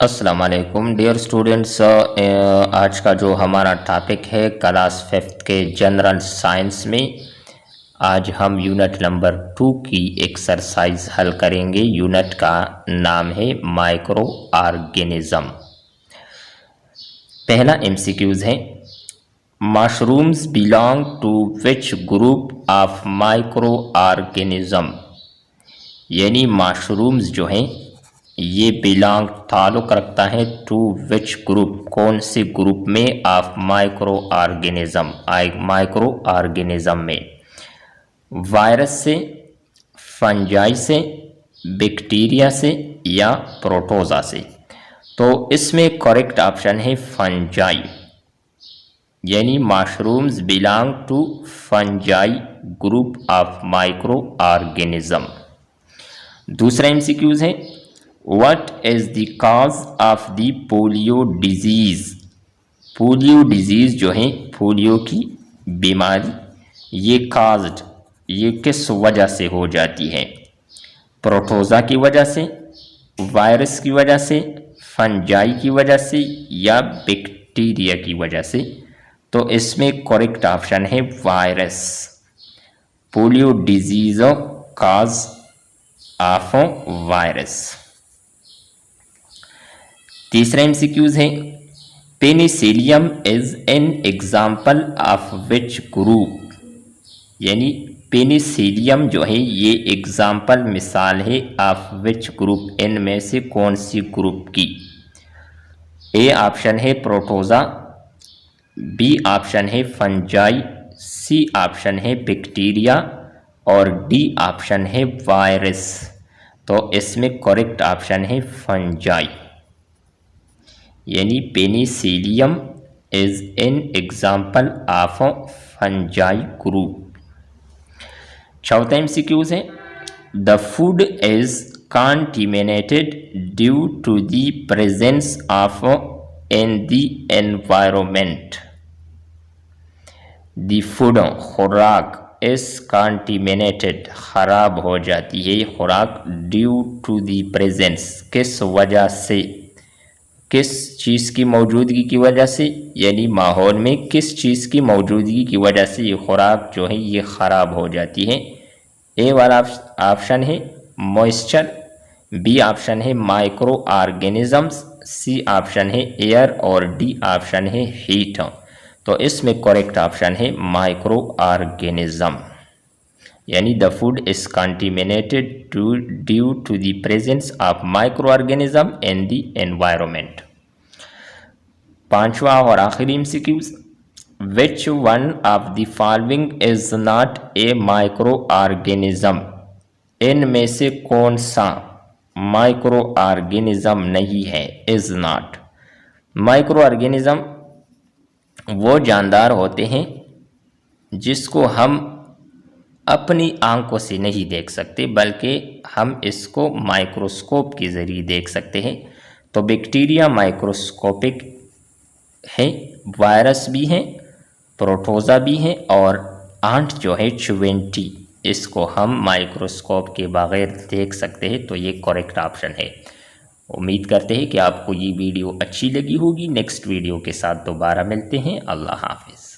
अस्सलाम वालेकुम dear students. आज का जो हमारा टॉपिक है क्लास 5th के जनरल साइंस में, आज हम यूनिट नंबर 2 की एक्सरसाइज हल करेंगे। यूनिट का नाम है माइक्रो ऑर्गेनिज्म। पहला एमसीक्यूज है, mushrooms belong to which group of micro organism. यानी मशरूम्स जो हैं ये बिलोंग ताल्लुक़ रखता है टू विच ग्रुप, कौन से ग्रुप में, ऑफ माइक्रो ऑर्गेनिज्म में। वायरस से, फंजाई से, बैक्टीरिया से या प्रोटोज़ा से। तो इसमें करेक्ट ऑप्शन है फंजाई, यानी mushrooms belong to fungi group of micro organism. दूसरा एमसीक्यूज है, What is the cause of the polio disease. Polio disease जो है, पोलियो की बीमारी, ये काज्ड, ये किस वजह से हो जाती है? प्रोटोज़ा की वजह से, वायरस की वजह से, फंजाई की वजह से या बैक्टीरिया की वजह से। तो इसमें करेक्ट ऑप्शन है virus. Polio disease cause of virus. तीसरा एमसीक्यूज है, Penicillium is an example of which group. यानी पेनिसिलियम जो है ये एग्जाम्पल, मिसाल है, ऑफ विच ग्रुप, इन में से कौन सी ग्रुप की? ए ऑप्शन है प्रोटोज़ा, बी ऑप्शन है फंजाई, सी ऑप्शन है बैक्टीरिया और डी ऑप्शन है वायरस। तो इसमें करेक्ट ऑप्शन है फंजाई, यानी penicillium is an example of fungi group. चौथा एमसीक्यूज है, the food is contaminated due to the presence of in the environment. The food, खुराक, इज कंटेमिनेटेड, खराब हो जाती है खुराक, ड्यू टू द प्रेजेंस, किस वजह से, किस चीज़ की मौजूदगी की वजह से, यानी माहौल में किस चीज़ की मौजूदगी की वजह से ये खुराक जो है ये ख़राब हो जाती है। ए वाला ऑप्शन है मॉइस्चर, बी ऑप्शन है माइक्रो ऑर्गेनिजम्स, सी ऑप्शन है एयर और डी ऑप्शन है हीट। तो इसमें करेक्ट ऑप्शन है माइक्रो ऑर्गेनिज्म, यानी the food is contaminated due to the presence of micro organism in the environment. पांचवा और आखिरी MCQs, which one of the following is not a micro organism. इन में से कौन सा माइक्रो ऑर्गेनिज्म नहीं है? Is not. माइक्रो ऑर्गेनिज्म वो जानदार होते हैं जिसको हम अपनी आंखों से नहीं देख सकते, बल्कि हम इसको माइक्रोस्कोप के ज़रिए देख सकते हैं। तो बैक्टीरिया माइक्रोस्कोपिक है, वायरस भी है, प्रोटोज़ा भी है और आंट जो है च्युवेंटी, इसको हम माइक्रोस्कोप के बगैर देख सकते हैं। तो ये करेक्ट ऑप्शन है। उम्मीद करते हैं कि आपको ये वीडियो अच्छी लगी होगी। नेक्स्ट वीडियो के साथ दोबारा मिलते हैं। अल्लाह हाफिज़।